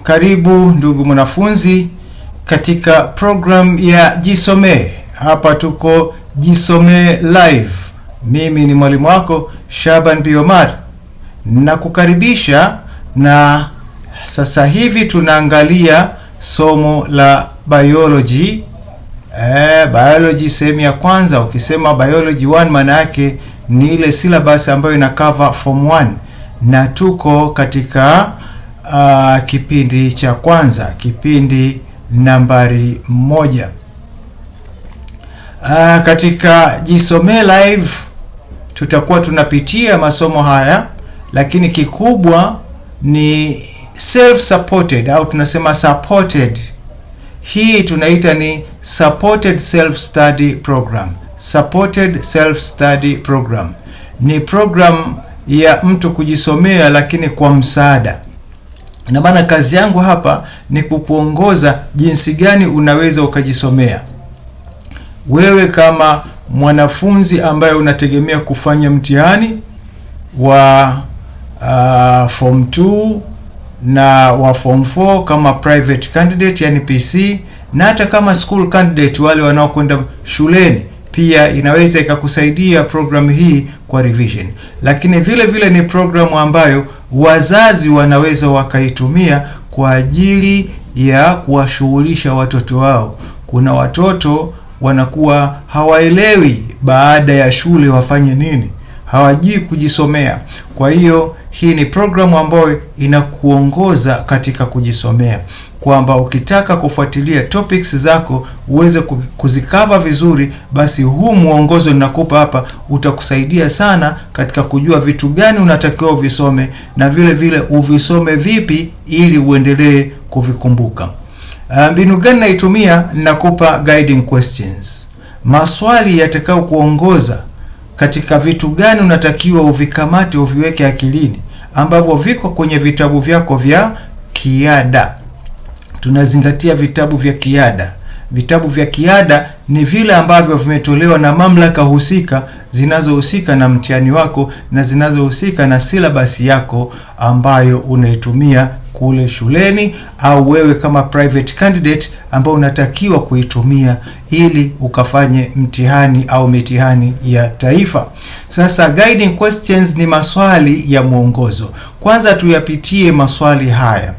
Karibu ndugu mwanafunzi katika program ya Jisomee. Hapa tuko Jisomee live. Mimi ni mwalimu wako Shaban B. Omar. Nakukaribisha, na sasa hivi tunaangalia somo la biology. Biology sehemu ya kwanza. Ukisema biology 1 maana yake ni ile syllabus ambayo ina cover form 1, na tuko katika kipindi cha kwanza, kipindi nambari 1. Katika Jisomee live tutakuwa tunapitia masomo haya, lakini kikubwa ni self supported au tunasema supported. Hii tunaita ni supported self study program. Supported self study program ni program ya mtu kujisomea lakini kwa msaada. Na maana kazi yangu hapa ni kukuongoza jinsi gani unaweza ukajisomea. Wewe kama mwanafunzi ambaye unategemea kufanya mtihani wa form 2 na wa form 4 kama private candidate yani PC, na hata kama school candidate wale wanaokwenda shuleni, pia inaweza ikakusaidia program hii kwa revision. Lakini vile vile ni programu ambayo wazazi wanaweza wakaitumia kwa ajili ya kuwashughulisha watoto wao. Kuna watoto wanakuwa hawaelewi baada ya shule wafanye nini, hawajui kujisomea. Kwa hiyo hii ni programu ambayo inakuongoza katika kujisomea, kwamba ukitaka kufuatilia topics zako uweze kuzikava vizuri, basi huu muongozo ninakupa hapa utakusaidia sana katika kujua vitu gani unatakiwa uvisome, na vile vile uvisome vipi ili uendelee kuvikumbuka. Mbinu gani naitumia? Ninakupa guiding questions, maswali yatakao kuongoza katika vitu gani unatakiwa uvikamate, uviweke akilini, ambavyo viko kwenye vitabu vyako vya kiada. Tunazingatia vitabu vya kiada. Vitabu vya kiada ni vile ambavyo vimetolewa na mamlaka husika, zinazohusika na mtihani wako na zinazohusika na syllabus yako ambayo unaitumia kule shuleni, au wewe kama private candidate ambao unatakiwa kuitumia ili ukafanye mtihani au mitihani ya taifa. Sasa guiding questions ni maswali ya mwongozo. Kwanza tuyapitie maswali haya.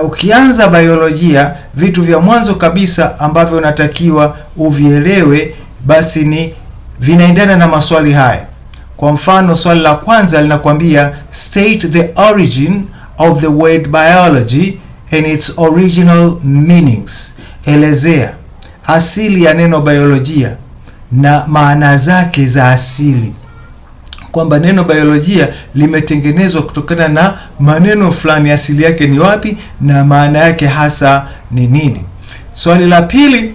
Ukianza biolojia, vitu vya mwanzo kabisa ambavyo unatakiwa uvielewe basi ni vinaendana na maswali haya. Kwa mfano, swali la kwanza linakwambia state the origin of the word biology and its original meanings. Elezea asili ya neno biolojia na maana zake za asili, kwamba neno biolojia limetengenezwa kutokana na maneno fulani, asili yake ni wapi na maana yake hasa ni nini. Swali la pili,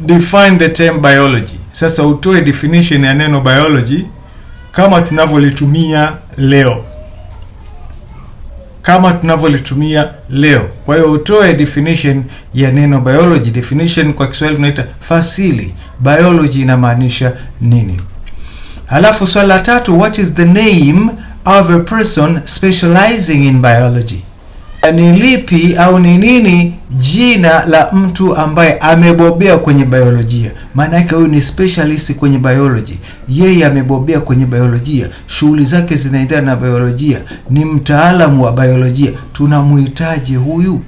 define the term biology. Sasa utoe definition ya neno biology kama tunavyolitumia leo. Kwa hiyo utoe definition ya neno biology. Definition kwa Kiswahili tunaita fasili. Biology inamaanisha nini? Halafu swali la tatu, what is the name of a person specializing in biology? Ni lipi au ni nini jina la mtu ambaye amebobea kwenye biolojia? Maana yake huyu ni specialist kwenye biology. Yeye amebobea kwenye biolojia, shughuli zake zinaendana na biolojia, ni mtaalamu wa biolojia. Tunamuhitaji huyu.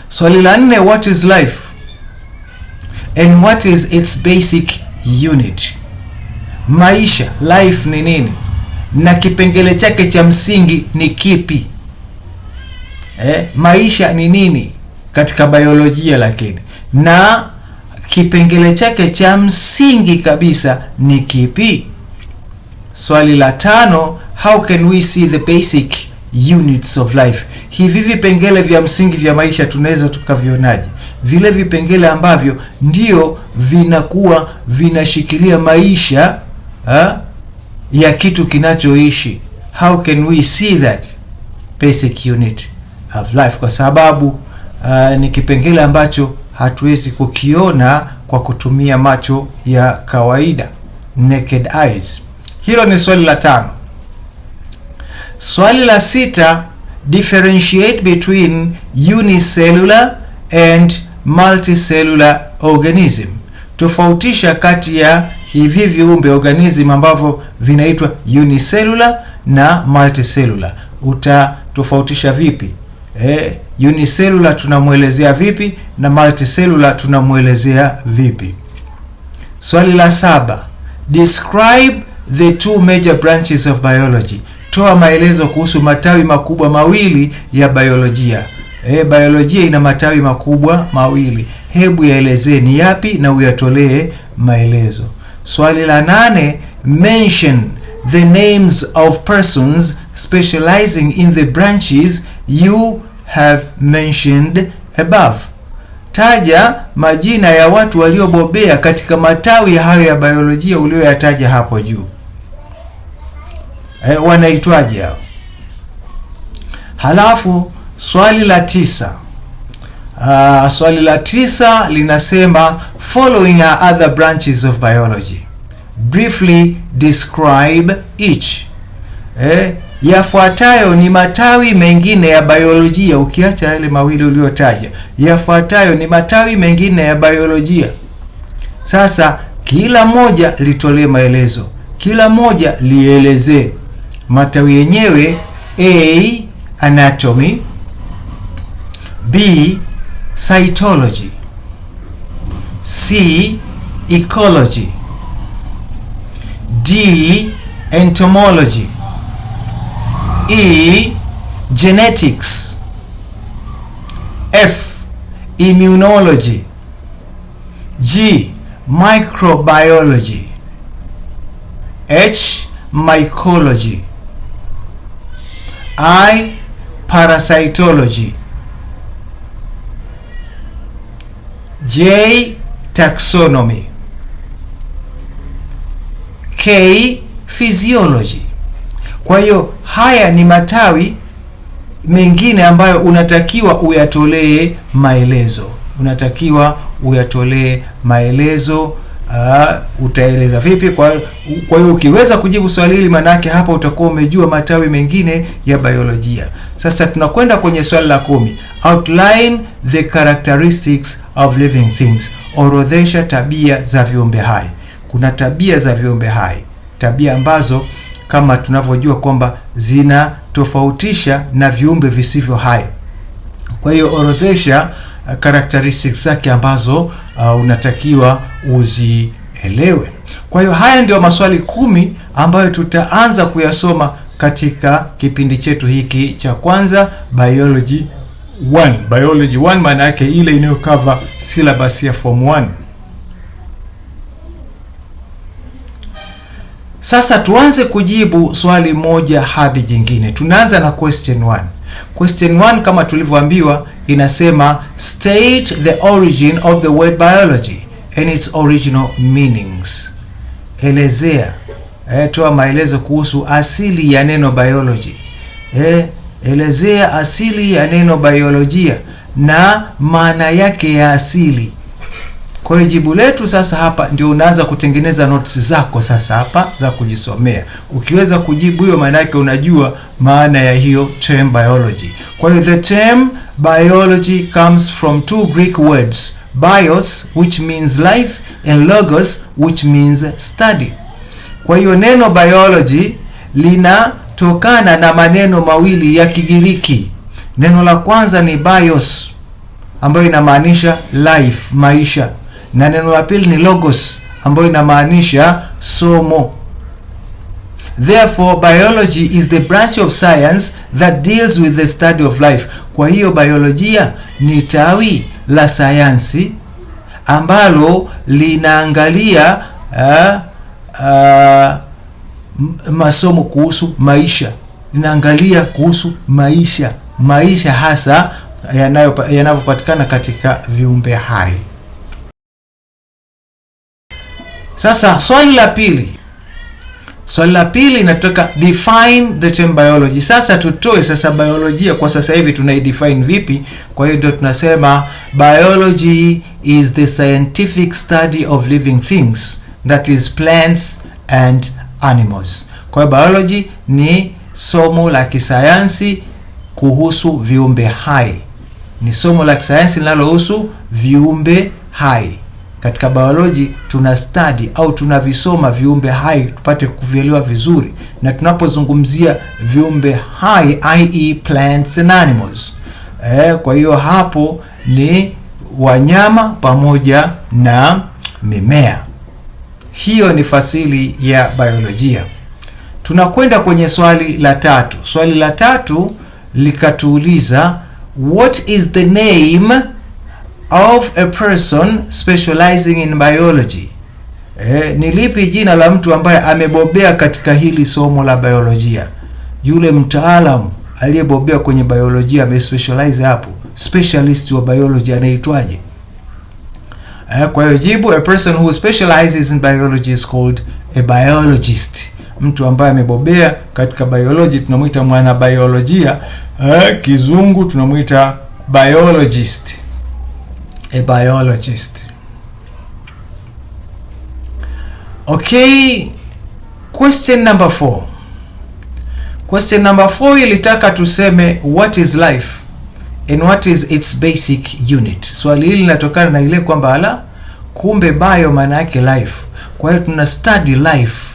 Swali la 4, what is life and what is its basic unit? Maisha, life ni nini na kipengele chake cha msingi ni kipi? Maisha ni nini katika biolojia, lakini na kipengele chake cha msingi kabisa ni kipi? Swali la 5, how can we see the basic units of life? Hivi vipengele vya msingi vya maisha tunaweza tukavionaje? Vile vipengele ambavyo ndio vinakuwa vinashikilia maisha ya kitu kinachoishi. How can we see that basic unit of life? Kwa sababu ni kipengele ambacho hatuwezi kukiona kwa kutumia macho ya kawaida, naked eyes. Hilo ni swali la 5. Swali la 6, differentiate between unicellular and multicellular organism. Tofautisha kati ya hivi viumbe organism ambavyo vinaitwa unicellular na multicellular. Utatofautisha vipi? Unicellular tunamuelezea vipi na multicellular tunamuelezea vipi? Swali la 7. Describe the two major branches of biology. Toa maelezo kuhusu matawi makubwa mawili ya biolojia. Biolojia ina matawi makubwa mawili. Hebu yaelezee ni yapi na uyatolee maelezo. Swali la 8. Mention the names of persons specializing in the branches you have mentioned above. Taja majina ya watu waliobobea katika matawi hayo ya biolojia ulioyataja hapo juu. Wanaitwaje hao? Halafu swali la 9. Swali la 9 linasema following are other branches of biology. Briefly describe each. Yafuatayo ni matawi mengine ya biolojia, ukiacha yale mawili uliyotaja. Yafuatayo ni matawi mengine ya biolojia. Sasa kila moja litolee maelezo. Kila moja lielezee matawi yenyewe. A. Anatomy. B. Cytology. C. Ecology. D. Entomology. E. Genetics. F. Immunology. G. Microbiology. H. Mycology. I. Parasitology. J. Taxonomy. K. Physiology. Kwa hiyo haya ni matawi mengine ambayo unatakiwa uyatolee maelezo. Utaeleza vipi? Kwa hiyo ukiweza kujibu swali hili, manake hapa utakuwa umejua matawi mengine ya biolojia. Sasa tunakwenda kwenye swali la 10. Outline the characteristics of living things. Orodhesha tabia za viumbe hai. Kuna tabia za viumbe hai, tabia ambazo kama tunavyojua kwamba zina tofautisha na viumbe visivyo hai. Kwa hiyo orodhesha characteristics zake ambazo unatakiwa uzielewe. Kwa hiyo haya ndio maswali 10 ambayo tutaanza kuyasoma katika kipindi chetu hiki cha kwanza, biology 1. Biology 1 maana yake ile inayocover syllabus ya form 1. Sasa tuanze kujibu swali moja hadi jingine. Tunaanza na question 1. Question 1 kama tulivyoambiwa inasema state the origin of the word biology and its original meanings. Elezea, toa maelezo kuhusu asili ya neno biology. Elezea asili ya neno biolojia na maana yake ya asili. Kwa hiyo jibu letu sasa hapa ndio unaanza kutengeneza notes zako sasa hapa za kujisomea. Ukiweza kujibu hiyo, maana yake unajua maana ya hiyo term biology. Kwa hiyo the term biology comes from two Greek words, bios which means life and logos which means study. Kwa hiyo neno biology linatokana na maneno mawili ya Kigiriki. Neno la kwanza ni bios ambayo inamaanisha life, maisha, na neno la pili ni logos ambayo inamaanisha somo. Therefore biology is the branch of science that deals with the study of life. Kwa hiyo biolojia ni tawi la sayansi ambalo linaangalia masomo kuhusu maisha. Linaangalia kuhusu maisha hasa yanavyopatikana katika viumbe hai. Sasa swali la pili inatoka define the term biology. Sasa tutoe sasa biolojia kwa sasa hivi tunaidefine vipi? Kwa hiyo ndio tunasema biology is the scientific study of living things, that is plants and animals. Kwa hiyo biology ni somo la kisayansi kuhusu viumbe hai. Ni somo la kisayansi linalohusu viumbe hai. Katika biology tuna study au tunavisoma viumbe hai tupate kuvielewa vizuri, na tunapozungumzia viumbe hai i.e. plants and animals. Kwa hiyo hapo ni wanyama pamoja na mimea. Hiyo ni fasili ya biolojia. Tunakwenda kwenye swali la tatu. Swali la tatu likatuuliza, what is the name of a person specializing in biology? Ni lipi jina la mtu ambaye amebobea katika hili somo la biolojia? Yule mtaalamu aliyebobea kwenye biolojia, amespecialize hapo, specialist wa biology anaitwaje? Kwa hiyo jibu, a person who specializes in biology is called a biologist. Mtu ambaye amebobea katika biology tunamuita mwana biolojia. Kizungu tunamuita biologist. A biologist. Okay, question number 4. Question number 4 ilitaka tuseme what is life and what is its basic unit. Swali hili linatokana na ile kwamba kumbe bio maana yake life. Kwa hiyo tuna study life.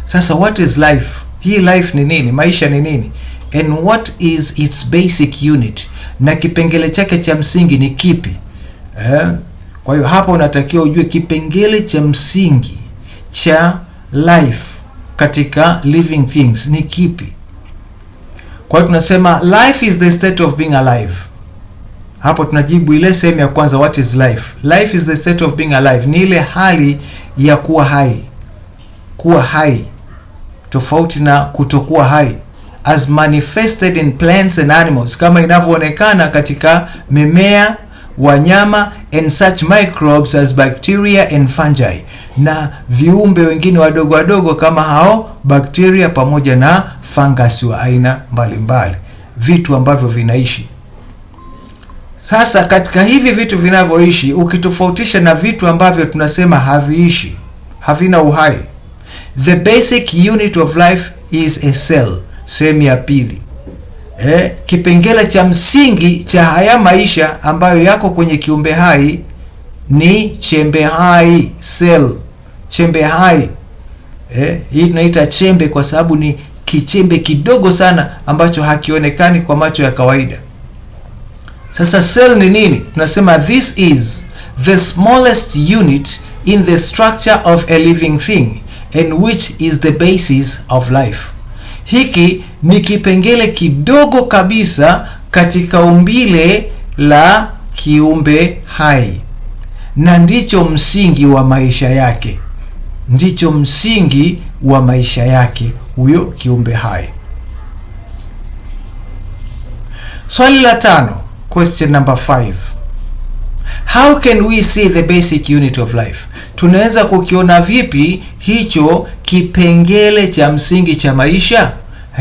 Sasa what is life? Hii life ni nini? Maisha ni nini? And what is its basic unit? Na kipengele chake cha msingi ni kipi? Kwa hiyo hapa unatakiwa ujue kipengele cha msingi cha life katika living things ni kipi. Kwa hiyo tunasema life is the state of being alive. Hapo tunajibu ile sehemu ya kwanza, what is life? Life is the state of being alive. Ni ile hali ya kuwa hai. Kuwa hai tofauti na kutokuwa hai, as manifested in plants and animals, kama inavyoonekana katika mimea, wanyama, and such microbes as bacteria and fungi, na viumbe wengine wadogo wadogo kama hao bakteria pamoja na fungus wa aina mbalimbali, vitu ambavyo vinaishi. Sasa katika hivi vitu vinavyoishi, ukitofautisha na vitu ambavyo tunasema haviishi, havina uhai, the basic unit of life is a cell. Sehemu ya pili, kipengele cha msingi cha haya maisha ambayo yako kwenye kiumbe hai ni chembe hai, cell, chembe hai. Hii tunaita chembe kwa sababu ni kichembe kidogo sana ambacho hakionekani kwa macho ya kawaida. Sasa cell ni nini? Tunasema this is the smallest unit in the structure of a living thing and which is the basis of life. Hiki ni kipengele kidogo kabisa katika umbile la kiumbe hai na ndicho msingi wa maisha yake. Ndicho msingi wa maisha yake huyo kiumbe hai. Swali la 5, question number 5. How can we see the basic unit of life? Tunaweza kukiona vipi hicho kipengele cha msingi cha maisha?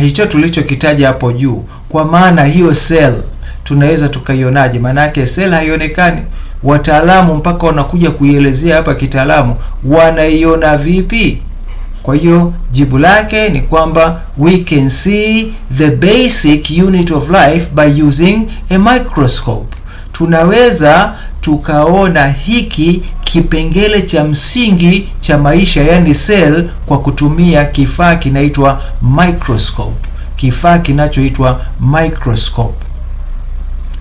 Hicho tulichokitaja hapo juu. Kwa maana hiyo cell tunaweza tukaionaje? Maana yake cell haionekani. Wataalamu mpaka wanakuja kuielezea hapa kitaalamu, wanaiona vipi? Kwa hiyo jibu lake ni kwamba we can see the basic unit of life by using a microscope. Tunaweza tukaona hiki kipengele cha msingi cha maisha, yani cell, kwa kutumia kifaa kinaitwa microscope. Kifaa kinachoitwa microscope.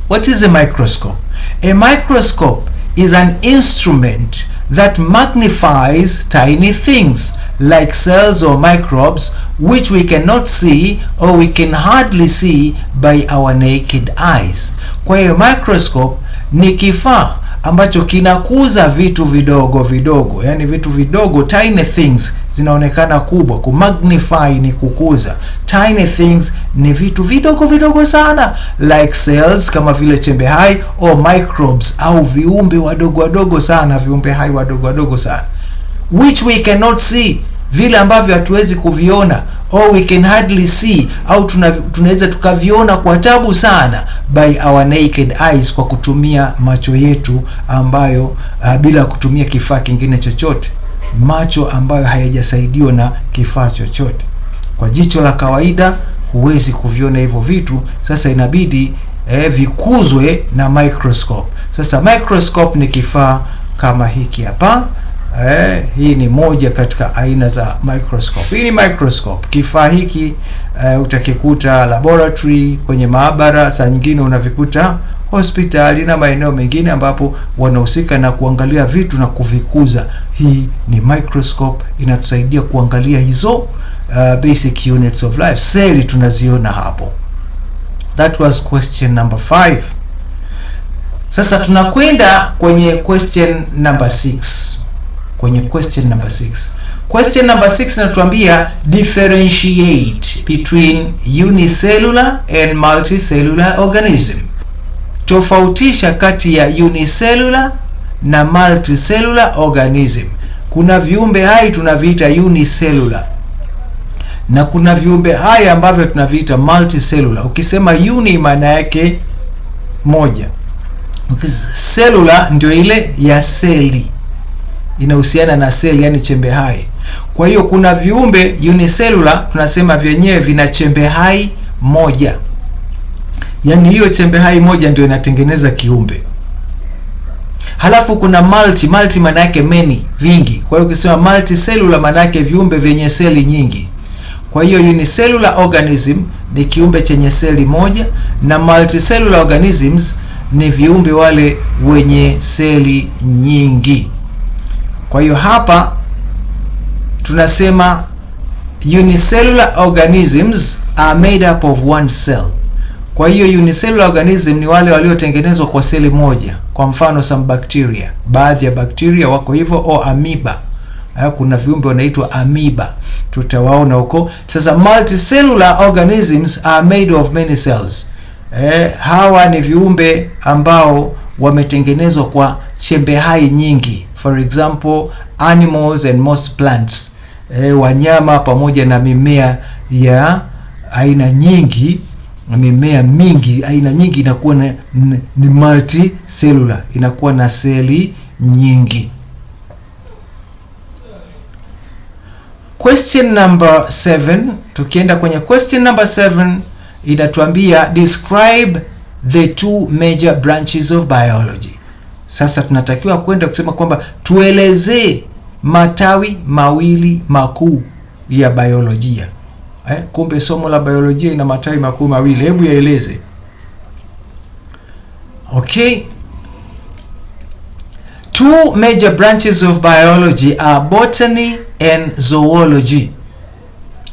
What is a microscope? A microscope is an instrument that magnifies tiny things like cells or microbes which we cannot see or we can hardly see by our naked eyes. Kwa hiyo microscope ni kifaa ambacho kinakuza vitu vidogo vidogo, yani vitu vidogo, tiny things zinaonekana kubwa. Ku magnify ni kukuza, tiny things ni vitu vidogo vidogo sana, like cells kama vile chembe hai, or microbes au viumbe wadogo wadogo sana, viumbe hai wadogo wadogo sana, which we cannot see, vile ambavyo hatuwezi kuviona, or we can hardly see, au tunaweza tukaviona kwa tabu sana, by our naked eyes, kwa kutumia macho yetu ambayo bila kutumia kifaa kingine chochote, macho ambayo hayajasaidiwa na kifaa chochote. Kwa jicho la kawaida huwezi kuviona hivyo vitu. Sasa inabidi vikuzwe na microscope. Sasa microscope ni kifaa kama hiki hapa. Hii ni moja katika aina za microscope. Hii ni microscope. Kifaa hiki utakikuta laboratory, kwenye maabara, saa nyingine unavikuta hospitali na maeneo mengine ambapo wanahusika na kuangalia vitu na kuvikuza. Hii ni microscope, inatusaidia kuangalia hizo basic units of life. Seli tunaziona hapo. That was question number 5. Sasa tunakwenda kwenye question number 6. Question number 6 inatuambia differentiate between unicellular and multicellular organism. Tofautisha kati ya unicellular na multicellular organism. Kuna viumbe hai tunaviita unicellular na kuna viumbe hai ambavyo tunaviita multicellular. Ukisema uni maana yake moja, cellular ndio ile ya seli, inahusiana na seli, yani chembe hai. Kwa hiyo kuna viumbe unicellular tunasema vyenyewe vina chembe hai moja, yani hiyo chembe hai moja ndio inatengeneza kiumbe. Halafu kuna multi maana yake many, vingi. Kwa hiyo ukisema multicellular maana yake viumbe vyenye seli nyingi. Kwa hiyo unicellular organism ni kiumbe chenye seli moja na multicellular organisms ni viumbe wale wenye seli nyingi. Kwa hiyo hapa tunasema unicellular organisms are made up of one cell. Kwa hiyo unicellular organism ni wale waliotengenezwa kwa seli moja. Kwa mfano some bacteria, baadhi ya bacteria wako hivyo, au amoeba. Kuna viumbe wanaitwa amoeba, tutawaona huko. Sasa multicellular organisms are made of many cells. Hawa ni viumbe ambao wametengenezwa kwa chembe hai nyingi. For example, animals and most plants. Wanyama pamoja na mimea ya aina nyingi, mimea mingi aina nyingi inakuwa ni multicellular, inakuwa na seli nyingi. Question number 7, tukienda kwenye question number 7 inatuambia describe the two major branches of biology. Sasa tunatakiwa kwenda kusema kwamba tuelezee matawi mawili makuu ya biolojia. Kumbe somo la biolojia ina matawi makuu mawili. Hebu yaeleze. Okay. Two major branches of biology are botany and zoology.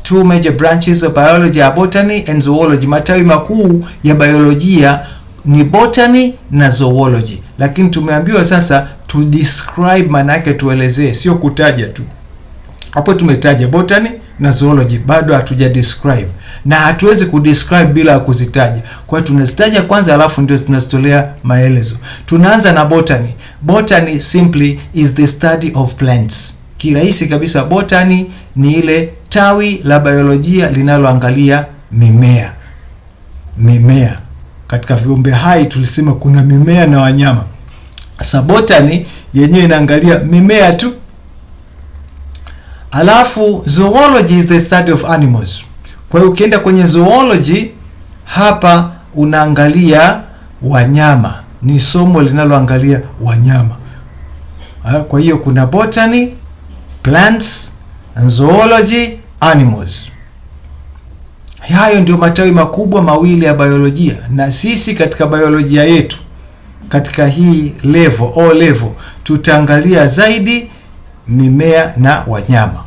Two major branches of biology are botany and zoology. Matawi makuu ya biolojia ni botany na zoology. Lakini tumeambiwa sasa to describe, maana yake tuelezee, sio kutaja tu. Hapo tumetaja botany na zoology, bado hatuja describe. Na hatuwezi kudescribe bila kuzitaja. Kwa hiyo tunazitaja kwanza alafu ndio tunazitolea maelezo. Tunaanza na botany. Botany simply is the study of plants. Kirahisi kabisa, botany ni ile tawi la biolojia linaloangalia mimea. Mimea. Katika viumbe hai tulisema kuna mimea na wanyama. Sasa botany yenyewe inaangalia mimea tu. Alafu zoology is the study of animals. Kwa hiyo ukienda kwenye zoology hapa unaangalia wanyama. Ni somo linaloangalia wanyama. Kwa hiyo kuna botany, plants, and zoology, animals. Hayo ndio matawi makubwa mawili ya biolojia. Na sisi katika biolojia yetu, katika hii level, O level, tutaangalia zaidi mimea na wanyama.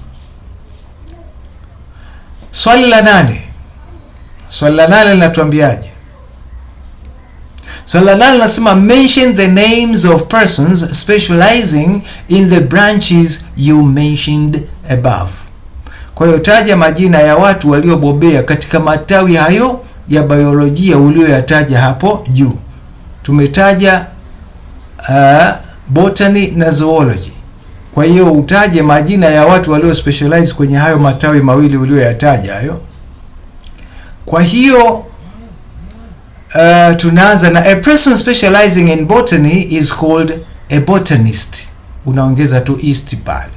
Swali la 8. Swali la 8 linatuambiaje? Swali la 8 linasema mention the names of persons specializing in the branches you mentioned above. Kwa hiyo taja majina ya watu waliobobea katika matawi hayo ya biolojia ulioyataja hapo juu. Tumetaja botany na zoology. Kwa hiyo utaje majina ya watu walio specialize kwenye hayo matawi mawili ulioyataja hayo. Kwa hiyo tunaanza na a person specializing in botany is called a botanist. Unaongeza tu east pale.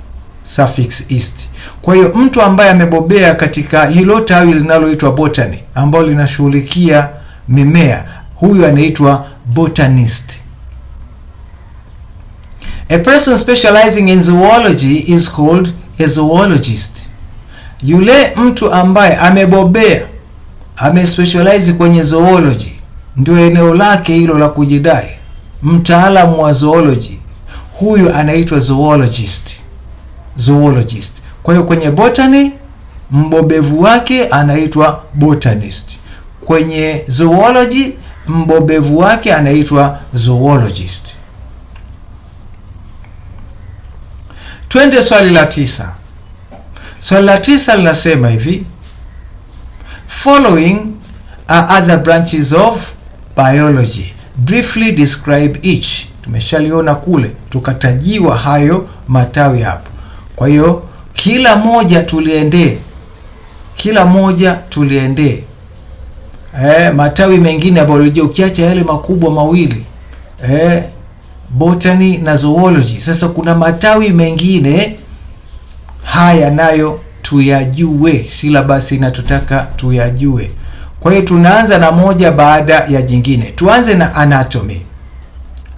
suffix ist. Kwa hiyo mtu ambaye amebobea katika hilo tawi linaloitwa botany, ambalo linashughulikia mimea, huyu anaitwa botanist. A person specializing in zoology is called a zoologist. Yule mtu ambaye amebobea, amespecialize kwenye zoology, ndio eneo lake hilo la kujidai, mtaalamu wa zoology, huyu anaitwa zoologist. Zoologist. Kwa hiyo kwenye botany mbobevu wake anaitwa botanist. Kwenye zoology mbobevu wake anaitwa zoologist. Twende swali la 9. Swali la 9 linasema hivi: following are other branches of biology. Briefly describe each. Tumeshaliona kule, tukatajiwa hayo matawi hapo. Kwa hiyo kila moja tuliendee. Matawi mengine ya biolojia ukiacha yale makubwa mawili, botany na zoology. Sasa kuna matawi mengine haya nayo tuyajue, syllabus inatutaka tuyajue. Kwa hiyo tunaanza na moja baada ya jingine. Tuanze na anatomy.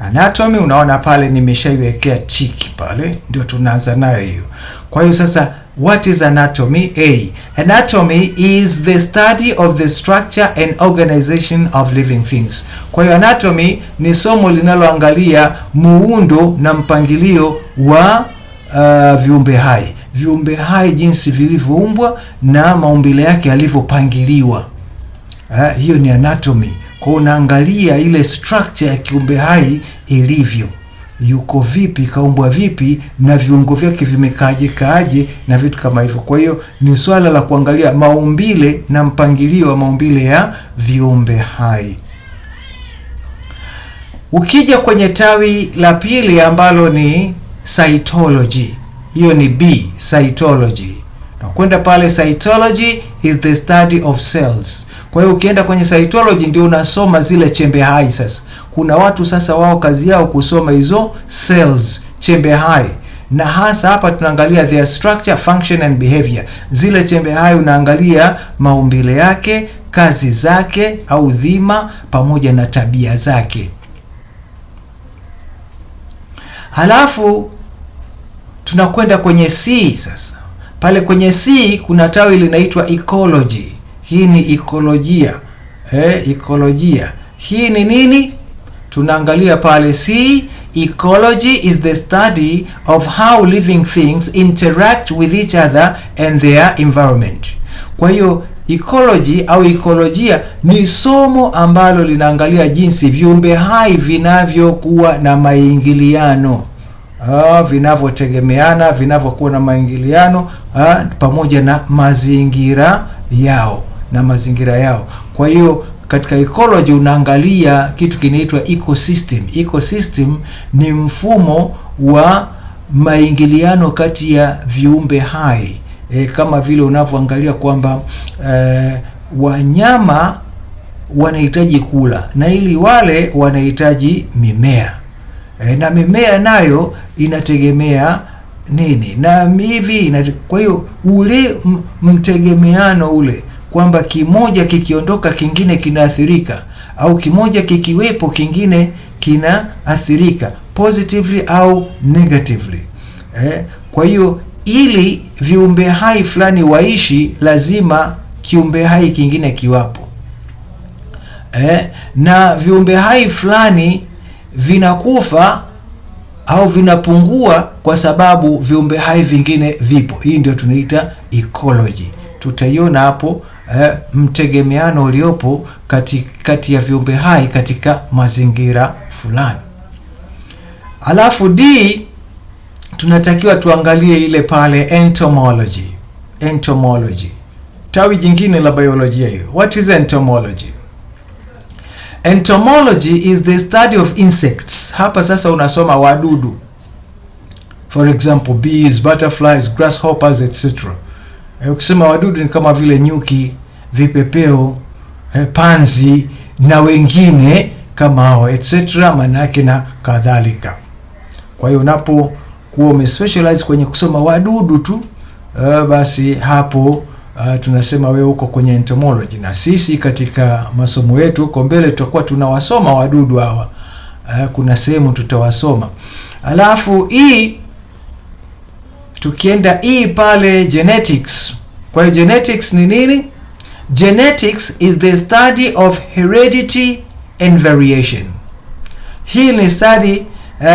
Anatomy unaona pale nimeshaiwekea tiki pale, ndio tunaanza nayo hiyo. Kwa hiyo sasa, what is anatomy? A. Anatomy is the study of the structure and organization of living things. Kwa hiyo anatomy ni somo linaloangalia muundo na mpangilio wa viumbe hai. Viumbe hai jinsi vilivyoumbwa na maumbile yake yalivyopangiliwa. Hiyo ni anatomy. Kwa unaangalia ile structure ya kiumbe hai ilivyo. Yuko vipi, kaumbwa vipi, na viungo vyake vimekaaje na vitu kama hivyo. Kwa hiyo ni swala la kuangalia maumbile na mpangilio wa maumbile ya viumbe hai. Ukija kwenye tawi la pili ambalo ni cytology. Hiyo ni B, cytology. Na kwenda pale, cytology is the study of cells. Kwa hiyo ukienda kwenye cytology ndio unasoma zile chembe hai. Sasa kuna watu sasa wao kazi yao kusoma hizo cells, chembe hai, na hasa hapa tunaangalia their structure, function and behavior. Zile chembe hai unaangalia maumbile yake, kazi zake au dhima, pamoja na tabia zake. Halafu tunakwenda kwenye C. Sasa pale kwenye C kuna tawi linaitwa ecology. Hii ni ekolojia. Ekolojia. Hii ni nini? Tunaangalia pale C. Ecology is the study of how living things interact with each other and their environment. Kwa hiyo ecology au ekolojia ni somo ambalo linaangalia jinsi viumbe hai vinavyokuwa na maingiliano, vinavyotegemeana, vinavyokuwa na maingiliano pamoja na mazingira yao. Kwa hiyo katika ecology unaangalia kitu kinaitwa ecosystem. Ecosystem ni mfumo wa maingiliano kati ya viumbe hai. Kama vile unavyoangalia kwamba wanyama wanahitaji kula, na ili wale wanahitaji mimea. Na mimea nayo inategemea nini na hivi. Kwa hiyo ule mtegemeano ule, kwamba kimoja kikiondoka kingine kinaathirika, au kimoja kikiwepo kingine kinaathirika positively au negatively. Kwa hiyo ili viumbe hai fulani waishi, lazima kiumbe hai kingine kiwapo. Na viumbe hai fulani vinakufa au vinapungua kwa sababu viumbe hai vingine vipo. Hii ndio tunaita ecology. Tutaiona hapo mtegemeano uliopo kati ya viumbe hai katika mazingira fulani. Alafu D, tunatakiwa tuangalie ile pale entomology. Entomology, tawi jingine la biolojia hiyo. What is entomology? Entomology is the study of insects. Hapa sasa unasoma wadudu. For example, bees, butterflies, grasshoppers, etc. Ukisema wadudu ni kama vile nyuki, vipepeo, panzi na wengine kama hao etc. manake na kadhalika. Kwa hiyo kuwa umespecialize kwenye kusoma wadudu tu, basi hapo tunasema wewe uko kwenye entomology. Na sisi katika masomo yetu huko mbele tutakuwa tunawasoma wadudu hawa, kuna sehemu tutawasoma. Alafu tukienda pale genetics. Kwa hiyo genetics ni nini? Genetics is the study of heredity and variation. Hii ni study,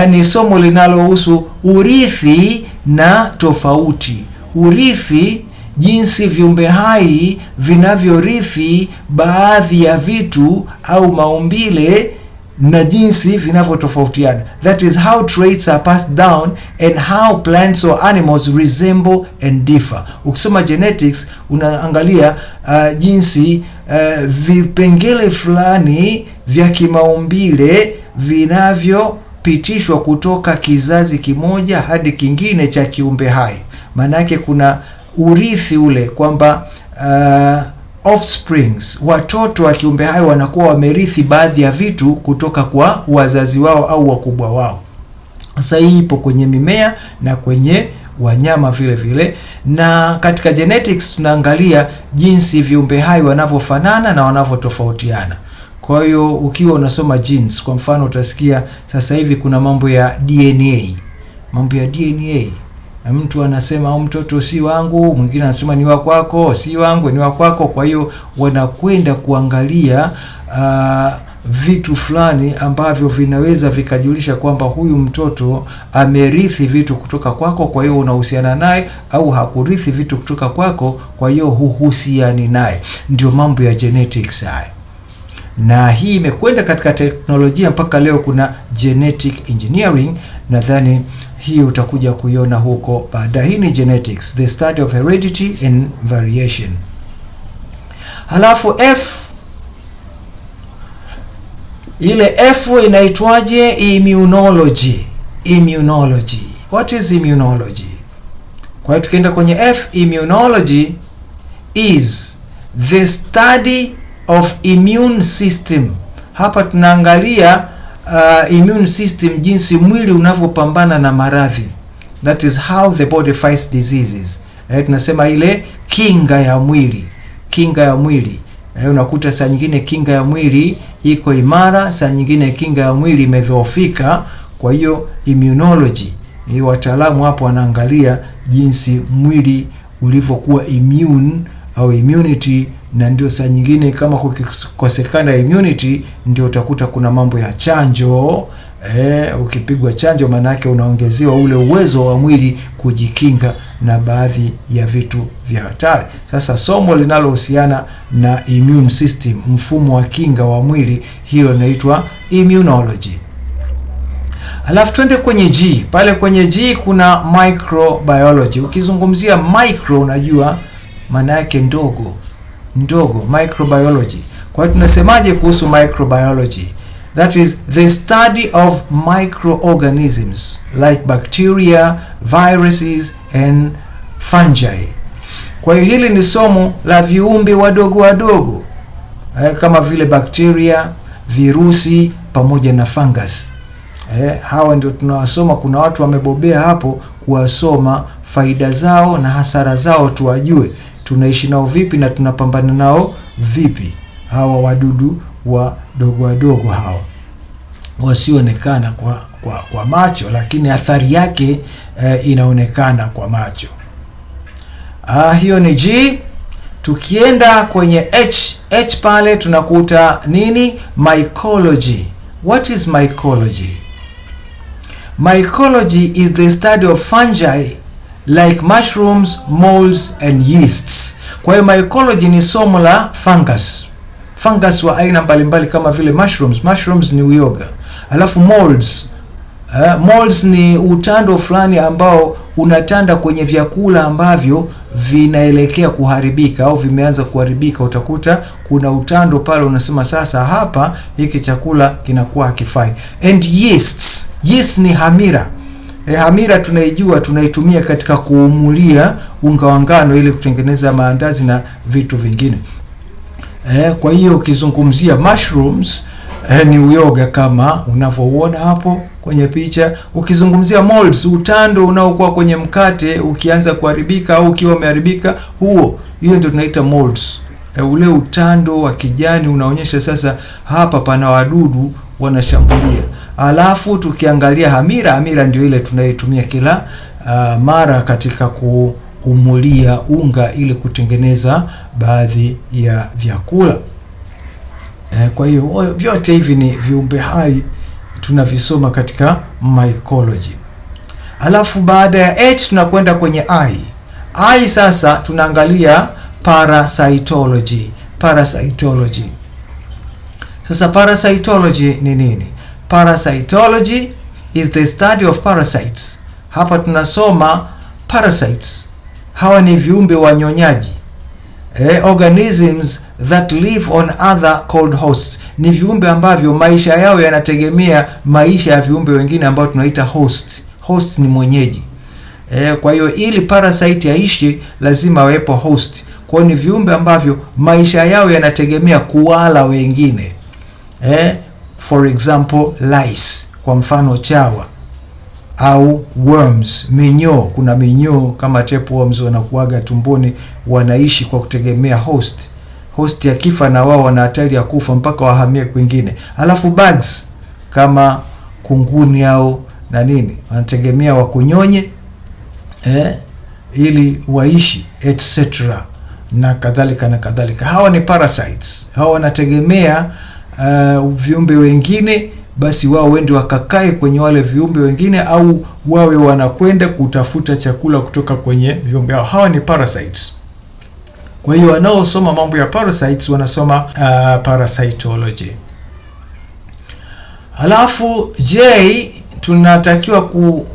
ni somo linalohusu urithi na tofauti. Urithi, jinsi viumbe hai vinavyorithi baadhi ya vitu au maumbile na jinsi vinavyotofautiana. That is how traits are passed down and how plants or animals resemble and differ. Ukisoma genetics unaangalia jinsi vipengele fulani vya kimaumbile vinavyopitishwa kutoka kizazi kimoja hadi kingine cha kiumbe hai. Maana yake kuna urithi ule kwamba offsprings, watoto wa kiumbe hai wanakuwa wamerithi baadhi ya vitu kutoka kwa wazazi wao au wakubwa wao. Sasa hii ipo kwenye mimea na kwenye wanyama vile vile. Na katika genetics tunaangalia jinsi viumbe hai wanavyofanana na wanavyotofautiana. Kwa hiyo ukiwa unasoma genes, kwa mfano utasikia sasa hivi kuna mambo ya DNA. Mambo ya DNA. Na mtu anasema mtoto si wangu, mwingine anasema ni wa kwako, si wangu ni wa kwako. Kwa hiyo wanakwenda kuangalia vitu fulani ambavyo vinaweza vikajulisha kwamba huyu mtoto amerithi vitu kutoka kwako, kwa hiyo unahusiana naye, au hakurithi vitu kutoka kwako, kwa hiyo huhusiani naye. Ndio mambo ya genetics haya. Na hii imekwenda katika teknolojia mpaka leo kuna genetic engineering. Nadhani hii utakuja kuiona huko baadaye. Hii ni genetics, the study of heredity and variation. Halafu ile F inaitwaje? Immunology. Immunology. What is immunology? Kwa hiyo tukienda kwenye F, immunology is the study of immune system. Hapa tunaangalia immune system, jinsi mwili unavyopambana na maradhi. That is how the body fights diseases. Tunasema ile kinga ya mwili. Kinga ya mwili. Unakuta saa nyingine kinga ya mwili iko imara, saa nyingine kinga ya mwili imedhoofika. Kwa hiyo immunology, wataalamu hapo wanaangalia jinsi mwili ulivyokuwa immune au immunity. Na ndio saa nyingine kama kukikosekana immunity, ndio utakuta kuna mambo ya chanjo. Ukipigwa chanjo maana yake unaongezewa ule uwezo wa mwili kujikinga na baadhi ya vitu vya hatari. Sasa somo linalohusiana na immune system, mfumo wa kinga wa mwili, hiyo inaitwa immunology. Alafu twende kwenye G. Pale kwenye G kuna microbiology. Ukizungumzia micro, unajua maana yake ndogo. Microbiology. Kwa hiyo tunasemaje kuhusu microbiology? That is the study of microorganisms like bacteria, viruses and fungi. Kwa hiyo hili ni somo la viumbe wadogo kama vile bacteria, virusi pamoja na fungus. Hawa ndio tunawasoma. Kuna watu wamebobea hapo kuwasoma faida zao na hasara zao, tuwajue tunaishi nao vipi na tunapambana nao vipi. Hawa wadudu wadogo hawa wasioonekana kwa macho, lakini athari yake inaonekana kwa macho. Hiyo ni G. Tukienda kwenye H pale tunakuta nini? Mycology. What is mycology? Mycology is the study of fungi like mushrooms, molds and yeasts. Kwa hiyo mycology ni somo la fungus. Fungus wa aina mbalimbali kama vile mushrooms. Mushrooms ni uyoga. Alafu molds. Molds ni utando fulani ambao unatanda kwenye vyakula ambavyo vinaelekea kuharibika au vimeanza kuharibika. Utakuta kuna utando pale, unasema sasa hapa hiki chakula kinakuwa hakifai. And yeasts. Yeast ni hamira. Hamira tunaijua, tunaitumia katika kuumulia unga wa ngano ili kutengeneza maandazi na vitu vingine. Kwa hiyo ukizungumzia mushrooms, ni uyoga kama unavyoona hapo kwenye picha. Ukizungumzia molds, utando unaokuwa kwenye mkate ukianza kuharibika au ukiwa umeharibika, hiyo ndio tunaita molds. Ule utando wa kijani unaonyesha sasa hapa pana wadudu wanashambulia. Alafu tukiangalia hamira ndio ile tunayotumia kila mara katika kuumulia unga ili kutengeneza baadhi ya vyakula. Kwa hiyo vyote hivi ni viumbe hai tunavisoma katika mycology. Alafu baada ya H tunakwenda kwenye I sasa tunaangalia parasitology. Sasa parasitology ni nini? Parasitology is the study of parasites. Hapa tunasoma parasites. Hawa ni viumbe wanyonyaji. Organisms that live on other cold hosts. Ni viumbe ambavyo maisha yao yanategemea maisha ya viumbe wengine ambao tunaita host. Host ni mwenyeji. Kwa hiyo ili parasite yaishi lazima wawepo host. Kwa hiyo ni viumbe ambavyo maisha yao yanategemea kuwala wengine. For example, lice, kwa mfano chawa, au worms, minyoo. Kuna minyoo kama tapeworms wanakuaga tumboni, wanaishi kwa kutegemea host. Host ya kifa na wao wana hatari ya kufa mpaka wahamie kwingine. Alafu bugs kama kunguni au na nini, wanategemea wakunyonye ili waishi etc. na kadhalika na kadhalika. Hawa ni parasites. Hawa wanategemea viumbe wengine, basi wao wende wakakae kwenye wale viumbe wengine au wawe wanakwenda kutafuta chakula kutoka kwenye viumbe hao. Hawa ni parasites. Kwa hiyo wanaosoma mambo ya parasites wanasoma parasitology. Alafu J tunatakiwa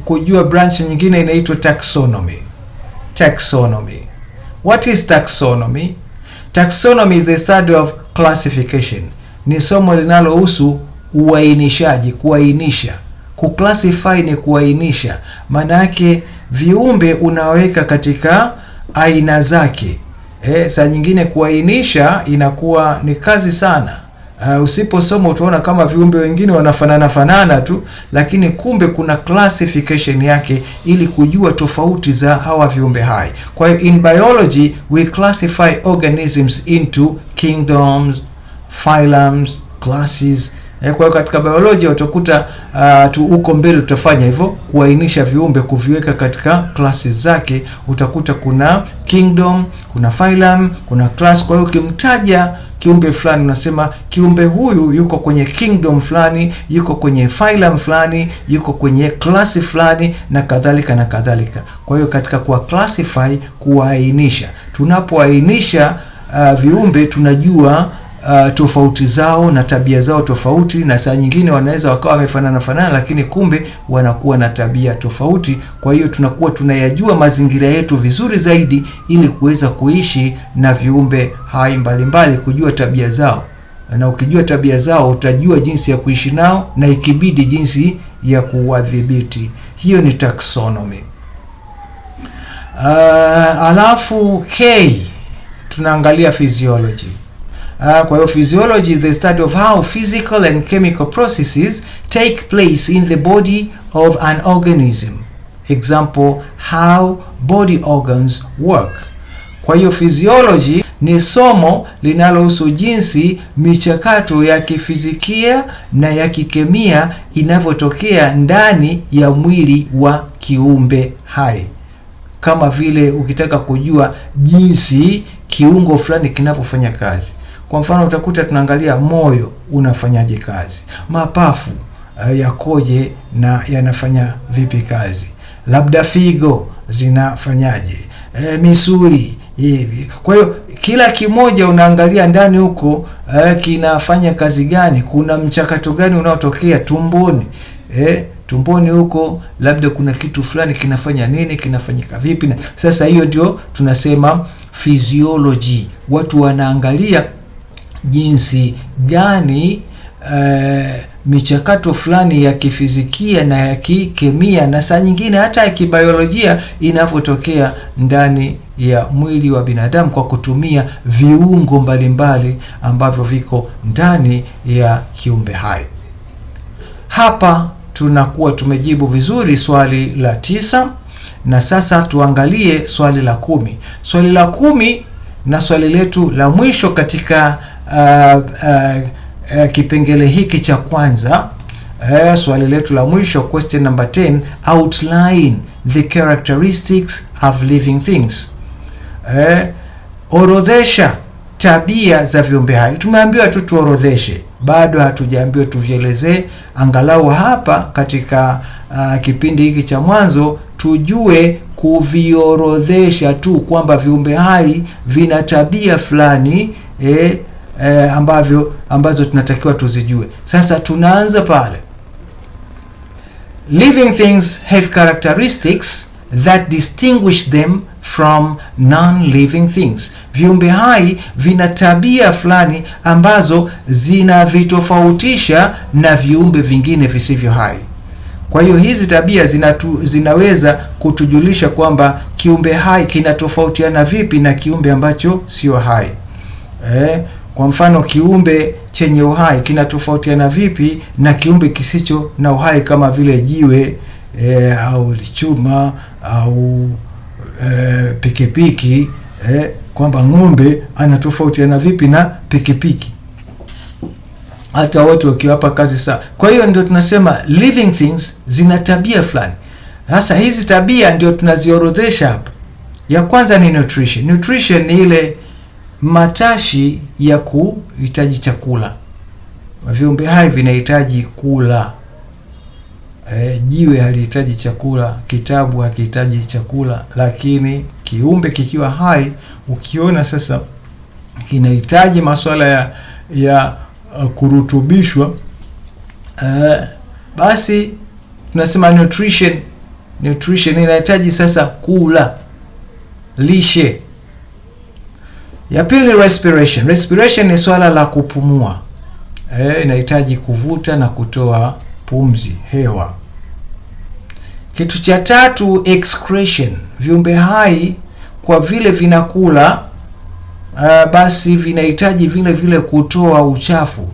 kujua branch nyingine inaitwa taxonomy. What is taxonomy? Taxonomy is the study of classification. Ni somo linalohusu uainishaji, kuainisha. Kuclassify ni kuainisha. Maana yake viumbe unaweka katika aina zake. Saa nyingine kuainisha inakuwa ni kazi sana. Usiposoma utaona kama viumbe wengine wanafanana tu, lakini kumbe kuna classification yake ili kujua tofauti za hawa viumbe hai. Kwa hiyo in biology we classify organisms into kingdoms, phylums, classes. Kwa hiyo katika biology utakuta huko mbele tutafanya hivyo, kuainisha viumbe, kuviweka katika classes zake. Utakuta kuna kingdom, kuna phylum, kuna class. Kwa hiyo ukimtaja kiumbe fulani unasema kiumbe huyu yuko kwenye kingdom fulani, yuko kwenye phylum fulani, yuko kwenye class fulani na kadhalika na kadhalika. Kwa hiyo katika kuwa classify, kuainisha, tunapoainisha viumbe tunajua tofauti zao na tabia zao tofauti, na saa nyingine wanaweza wakawa wamefanana lakini kumbe wanakuwa na tabia tofauti. Kwa hiyo tunakuwa tunayajua mazingira yetu vizuri zaidi ili kuweza kuishi na viumbe hai mbalimbali, kujua tabia zao. Na ukijua tabia zao utajua jinsi ya kuishi nao na ikibidi jinsi ya kuwadhibiti. Hiyo ni taxonomy. Alafu K tunaangalia physiology. Kwa hiyo physiology is the study of how physical and chemical processes take place in the body of an organism. Example, how body organs work. Kwa hiyo physiology ni somo linalohusu jinsi michakato ya kifizikia na ya kikemia inavyotokea ndani ya mwili wa kiumbe hai. Kama vile ukitaka kujua jinsi kiungo fulani kinavyofanya kazi. Kwa mfano utakuta tunaangalia moyo unafanyaje kazi, mapafu yakoje na yanafanya vipi kazi, labda figo zinafanyaje, misuli hivi. Kwa hiyo kila kimoja unaangalia ndani huko kinafanya kazi gani, kuna mchakato gani unaotokea tumboni. Tumboni huko labda kuna kitu fulani kinafanya nini, kinafanyika vipi. Sasa hiyo ndio tunasema physiology. Watu wanaangalia jinsi gani michakato fulani ya kifizikia na ya kikemia na saa nyingine hata ya kibiolojia inavyotokea ndani ya mwili wa binadamu kwa kutumia viungo mbalimbali ambavyo viko ndani ya kiumbe hai. Hapa tunakuwa tumejibu vizuri swali la 9, na sasa tuangalie swali la 10. Swali la 10 na swali letu la mwisho katika kipengele hiki cha kwanza, swali letu la mwisho, question number 10, outline the characteristics of living things. Orodhesha tabia za viumbe hai. Tumeambiwa tu tuorodheshe, bado hatujaambiwa tuvielezee. Angalau hapa katika kipindi hiki cha mwanzo tujue kuviorodhesha tu kwamba viumbe hai vina tabia fulani ambazo tunatakiwa tuzijue. Sasa tunaanza pale. Living things have characteristics that distinguish them from non-living things. Viumbe hai vina tabia fulani ambazo zinavitofautisha na viumbe vingine visivyo hai. Kwa hiyo hizi tabia zinaweza kutujulisha kwamba kiumbe hai kinatofautiana vipi na kiumbe ambacho sio hai. Kwa mfano, kiumbe chenye uhai kinatofautiana vipi na kiumbe kisicho na uhai kama vile jiwe au chuma au pikipiki, kwamba ng'ombe anatofautiana vipi na pikipiki, hata wote wakiwapa kazi sawa. Kwa hiyo ndio tunasema living things zina tabia fulani. Sasa hizi tabia ndio tunaziorodhesha hapa. Ya kwanza ni nutrition. Nutrition ni ile matashi ya kuhitaji chakula. Viumbe hai vinahitaji kula. Jiwe halihitaji chakula, kitabu hakihitaji chakula, lakini kiumbe kikiwa hai ukiona sasa kinahitaji masuala ya kurutubishwa, basi tunasema nutrition inahitaji sasa kula, lishe. Ya pili ni respiration. Respiration ni swala la kupumua. Inahitaji kuvuta na kutoa pumzi, hewa. Kitu cha tatu, excretion. Viumbe hai kwa vile vinakula, basi vinahitaji vile kutoa uchafu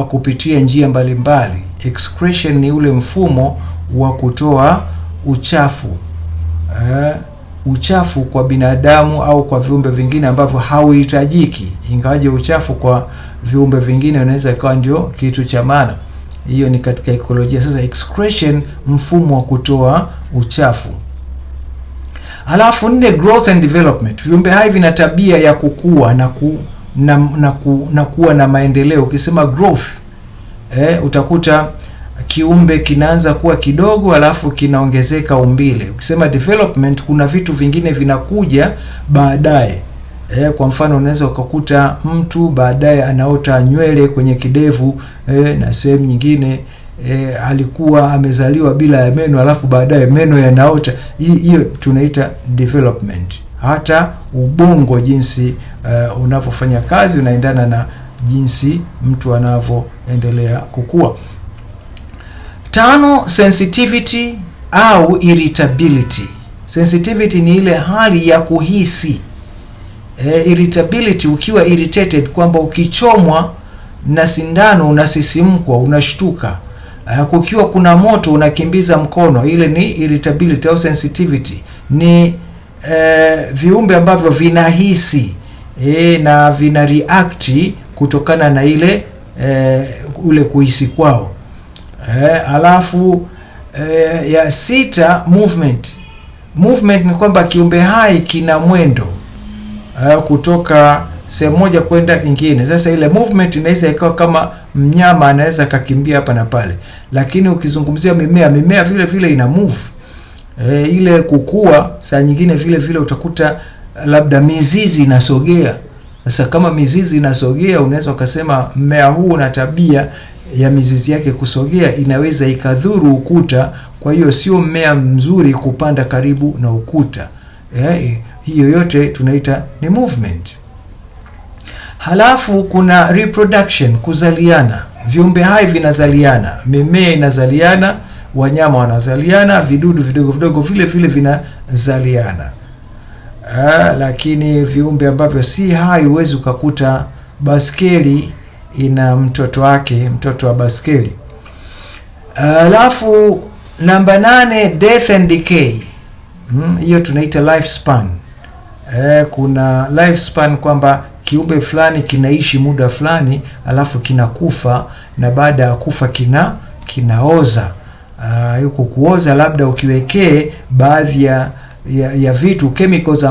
kupitia njia mbalimbali. Excretion ni ule mfumo wa kutoa uchafu. Uchafu kwa binadamu au kwa viumbe vingine ambavyo hauhitajiki, ingawaje uchafu kwa viumbe vingine unaweza ikawa ndio kitu cha maana. Hiyo ni katika ekolojia. Sasa excretion, mfumo wa kutoa uchafu. Alafu 4, growth and development. Viumbe hai vina tabia ya kukua na kuwa na maendeleo. Ukisema growth, utakuta kiumbe kinaanza kuwa kidogo alafu kinaongezeka umbile. Ukisema development, kuna vitu vingine vinakuja baadaye. Kwa mfano unaweza ukakuta mtu baadaye anaota nywele kwenye kidevu, na sehemu nyingine alikuwa amezaliwa bila ya meno alafu baadaye meno yanaota. Hiyo tunaita development. Hata ubongo jinsi unavyofanya kazi unaendana na jinsi mtu anavyoendelea kukua. 5, sensitivity au irritability. Sensitivity ni ile hali ya kuhisi. Irritability, ukiwa irritated, kwamba ukichomwa na sindano unasisimkwa, unashtuka. Kukiwa kuna moto unakimbiza mkono, ile ni irritability au sensitivity. Ni viumbe ambavyo vinahisi na vina react kutokana na ile ule kuhisi kwao. Alafu ya 6, movement. Movement ni kwamba kiumbe hai kina mwendo kutoka sehemu moja kwenda nyingine. Sasa ile movement inaweza ikawa kama mnyama anaweza kakimbia hapa na pale, lakini ukizungumzia mimea vile vile ina move. Ile kukua saa nyingine vile utakuta labda mizizi inasogea. Sasa kama mizizi inasogea, unaweza ukasema mmea huu una tabia ya mizizi yake kusogea, inaweza ikadhuru ukuta. Kwa hiyo sio mmea mzuri kupanda karibu na ukuta. Hiyo yote tunaita ni movement. Halafu kuna reproduction, kuzaliana. Viumbe hai vinazaliana, mimea inazaliana, wanyama wanazaliana, vidudu vidogo vidogo vile vile vinazaliana. Lakini viumbe ambavyo si hai, huwezi ukakuta baskeli ina mtoto wake, mtoto wa baskeli. Alafu namba 8, death and decay. Hiyo tunaita lifespan. Kuna lifespan kwamba kiumbe fulani kinaishi muda fulani alafu kinakufa, na baada ya kufa kinaoza. Yuko kuoza, labda ukiwekee baadhi ya vitu chemicals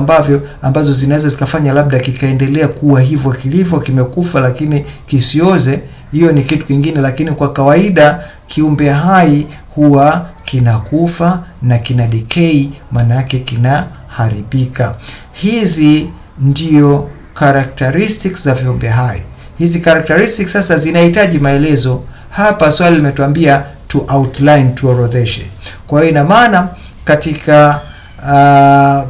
ambazo zinaweza zikafanya labda kikaendelea kuwa hivyo kilivyo, kimekufa lakini kisioze. Hiyo ni kitu kingine, lakini kwa kawaida kiumbe hai huwa kinakufa na kina decay, maana yake kinaharibika. Hizi ndio characteristics za viumbe hai. Hizi characteristics sasa zinahitaji maelezo. Hapa swali limetuambia to outline, tuorodheshe. Kwa hiyo ina maana katika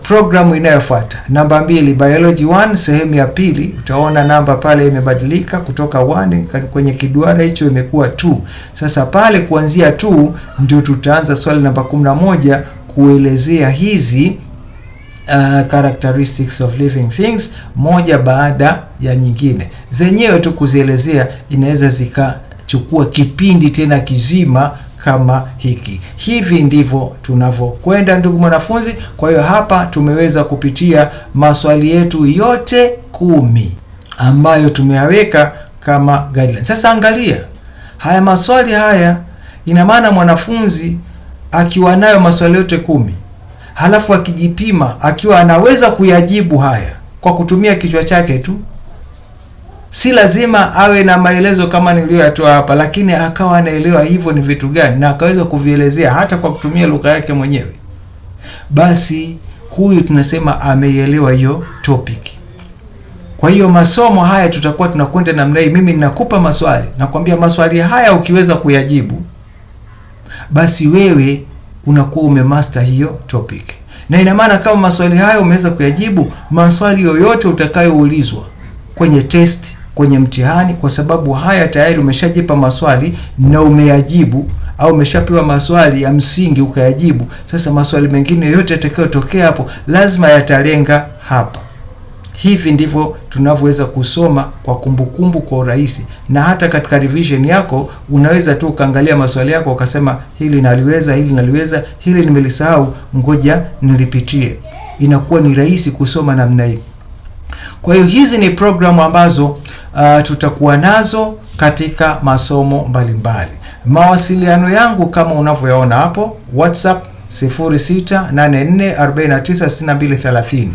programu inayofuata namba 2, biology 1 sehemu ya pili, utaona namba pale imebadilika kutoka 1 kwenye kiduara hicho imekuwa 2. Sasa pale kuanzia 2 ndio tutaanza swali namba 11 kuelezea hizi characteristics of living things moja baada ya nyingine. Zenyewe tu kuzielezea inaweza zikachukua kipindi tena kizima kama hiki. Hivi ndivyo tunavyokwenda, ndugu mwanafunzi. Kwa hiyo hapa tumeweza kupitia maswali yetu yote 10 ambayo tumeyaweka kama guideline. Sasa angalia haya maswali haya, ina maana mwanafunzi akiwa nayo maswali yote 10 halafu akijipima akiwa anaweza kuyajibu haya kwa kutumia kichwa chake tu, si lazima awe na maelezo kama niliyoyatoa hapa, lakini akawa anaelewa hivyo ni vitu gani na akaweza kuvielezea hata kwa kutumia lugha yake mwenyewe, basi huyu tunasema ameielewa hiyo topic. Kwa hiyo masomo haya tutakuwa tunakwenda namna hii. Mimi ninakupa maswali, nakwambia maswali haya ukiweza kuyajibu, basi wewe unakuwa umemaster hiyo topic. Na ina maana kama maswali haya umeweza kuyajibu, maswali yoyote utakayoulizwa kwenye test, kwenye mtihani, kwa sababu haya tayari umeshajipa maswali na umeyajibu, au umeshapewa maswali ya msingi ukayajibu. Sasa maswali mengine yote yatakayotokea hapo lazima yatalenga hapa. Hivi ndivyo tunavyoweza kusoma kwa kumbukumbu kwa urahisi, na hata katika revision yako unaweza tu ukaangalia maswali yako ukasema hili naliweza, hili naliweza, hili nimelisahau, ngoja nilipitie. Inakuwa ni rahisi kusoma namna hii. Kwa hiyo hizi ni programu ambazo tutakuwa nazo katika masomo mbalimbali. Mawasiliano yangu kama unavyoyaona hapo, WhatsApp 0684496230.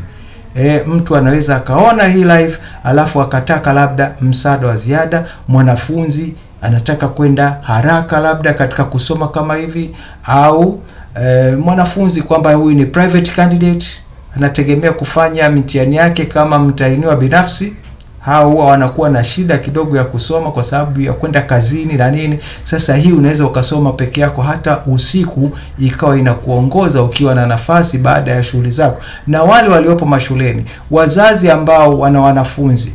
Mtu anaweza akaona hii live alafu akataka labda msaada wa ziada, mwanafunzi anataka kwenda haraka labda katika kusoma kama hivi, au mwanafunzi kwamba huyu ni private candidate anategemea kufanya mtihani yake kama mtahiniwa binafsi. Hao huwa wanakuwa na shida kidogo ya kusoma kwa sababu ya kwenda kazini na nini. Sasa hii unaweza ukasoma peke yako hata usiku, ikawa inakuongoza ukiwa na nafasi baada ya shughuli zako. Na wale waliopo mashuleni, wazazi ambao wana wanafunzi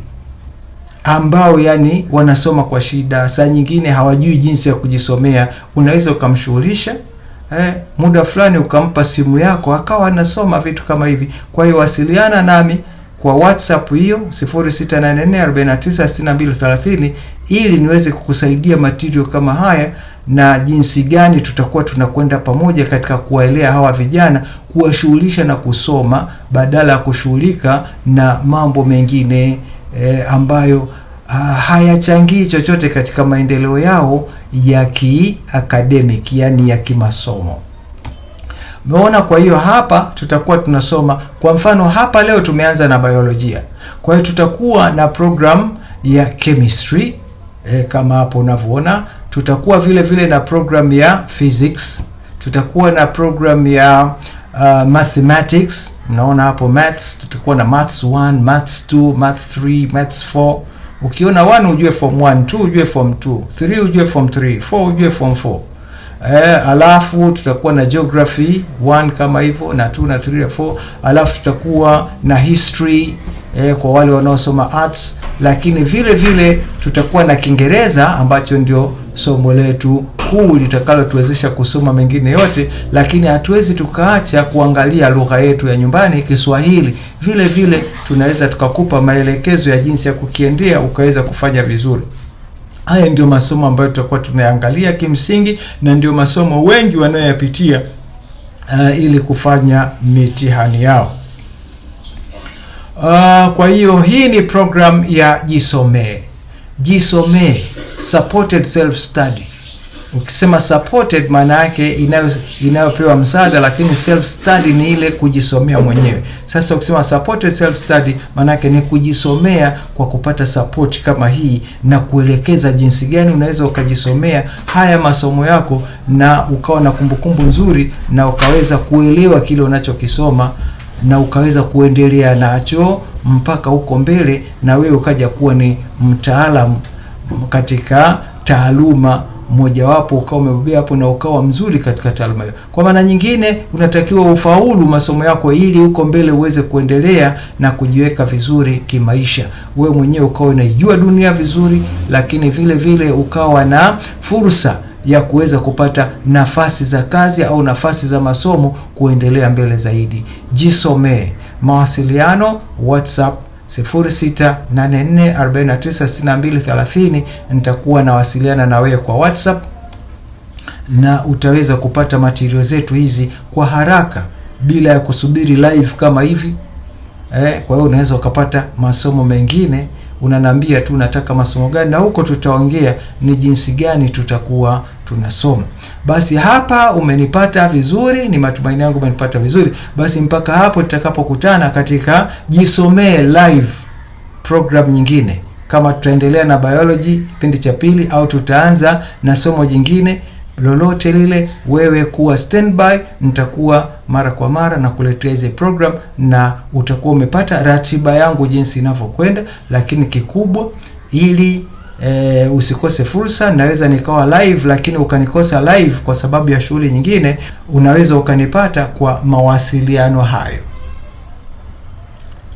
ambao yani wanasoma kwa shida, saa nyingine hawajui jinsi ya kujisomea, unaweza ukamshughulisha muda fulani ukampa simu yako akawa anasoma vitu kama hivi. Kwa hiyo wasiliana nami kwa WhatsApp hiyo 0684496230 ili niweze kukusaidia material kama haya, na jinsi gani tutakuwa tunakwenda pamoja katika kuwaelea hawa vijana, kuwashughulisha na kusoma badala ya kushughulika na mambo mengine ambayo hayachangii chochote katika maendeleo yao ya kiacademic, yani ya kimasomo. Umeona? Kwa hiyo hapa tutakuwa tunasoma, kwa mfano hapa leo tumeanza na biolojia. Kwa hiyo tutakuwa na program ya chemistry kama hapo unavyoona. Tutakuwa vile vile na program ya physics, tutakuwa na program ya mathematics. Unaona hapo maths, tutakuwa na maths 1, maths 2, maths 3, maths 4. Ukiona 1 ujue form 1, 2 ujue form 2, 3 ujue form 3, 4 ujue form 4. Alafu tutakuwa na geography 1 kama hivyo, na 2 na 3 na 4. Alafu tutakuwa na history kwa wale wanaosoma arts, lakini vile vile tutakuwa na Kiingereza ambacho ndio somo letu kuu litakalo tuwezesha kusoma mengine yote, lakini hatuwezi tukaacha kuangalia lugha yetu ya nyumbani Kiswahili. Vile vile tunaweza tukakupa maelekezo ya jinsi ya kukiendea ukaweza kufanya vizuri. Haya ndio masomo ambayo tutakuwa tunaangalia kimsingi, na ndio masomo wengi wanayoyapitia ili kufanya mitihani yao. Kwa hiyo hii ni program ya Jisomee. Jisomee, supported self study. Ukisema supported maana yake inayopewa msaada, lakini self study ni ile kujisomea mwenyewe. Sasa ukisema supported self study maana yake ni kujisomea kwa kupata support kama hii, na kuelekeza jinsi gani unaweza ukajisomea haya masomo yako na ukawa na kumbukumbu nzuri, na ukaweza kuelewa kile unachokisoma na ukaweza kuendelea nacho mpaka huko mbele, na wewe ukaja kuwa ni mtaalamu katika taaluma mojawapo, ukawa umebobea hapo na ukawa mzuri katika taaluma hiyo. Kwa maana nyingine, unatakiwa ufaulu masomo yako ili huko mbele uweze kuendelea na kujiweka vizuri kimaisha. Wewe mwenyewe ukawa unaijua dunia vizuri, lakini vile vile ukawa na fursa ya kuweza kupata nafasi za kazi au nafasi za masomo kuendelea mbele zaidi. Jisomee. Mawasiliano WhatsApp 0684496230. Nitakuwa nawasiliana na wewe kwa WhatsApp na utaweza kupata material zetu hizi kwa haraka bila ya kusubiri live kama hivi. Kwa hiyo unaweza ukapata masomo mengine, unanambia tu nataka masomo gani, na huko tutaongea ni jinsi gani tutakuwa tunasoma. Basi hapa umenipata vizuri, ni matumaini yangu umenipata vizuri. Basi mpaka hapo tutakapokutana katika Jisomee live program nyingine, kama tutaendelea na biology kipindi cha pili au tutaanza na somo jingine lolote lile, wewe kuwa standby. Nitakuwa mara kwa mara na kuletea hizo program, na utakuwa umepata ratiba yangu jinsi inavyokwenda. Lakini kikubwa, ili usikose fursa, naweza nikawa live lakini ukanikosa live kwa sababu ya shughuli nyingine, unaweza ukanipata kwa mawasiliano hayo.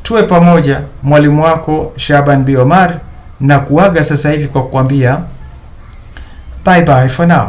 Tuwe pamoja. Mwalimu wako Shaban B. Omar, na kuaga sasa hivi kwa kukwambia bye bye for now.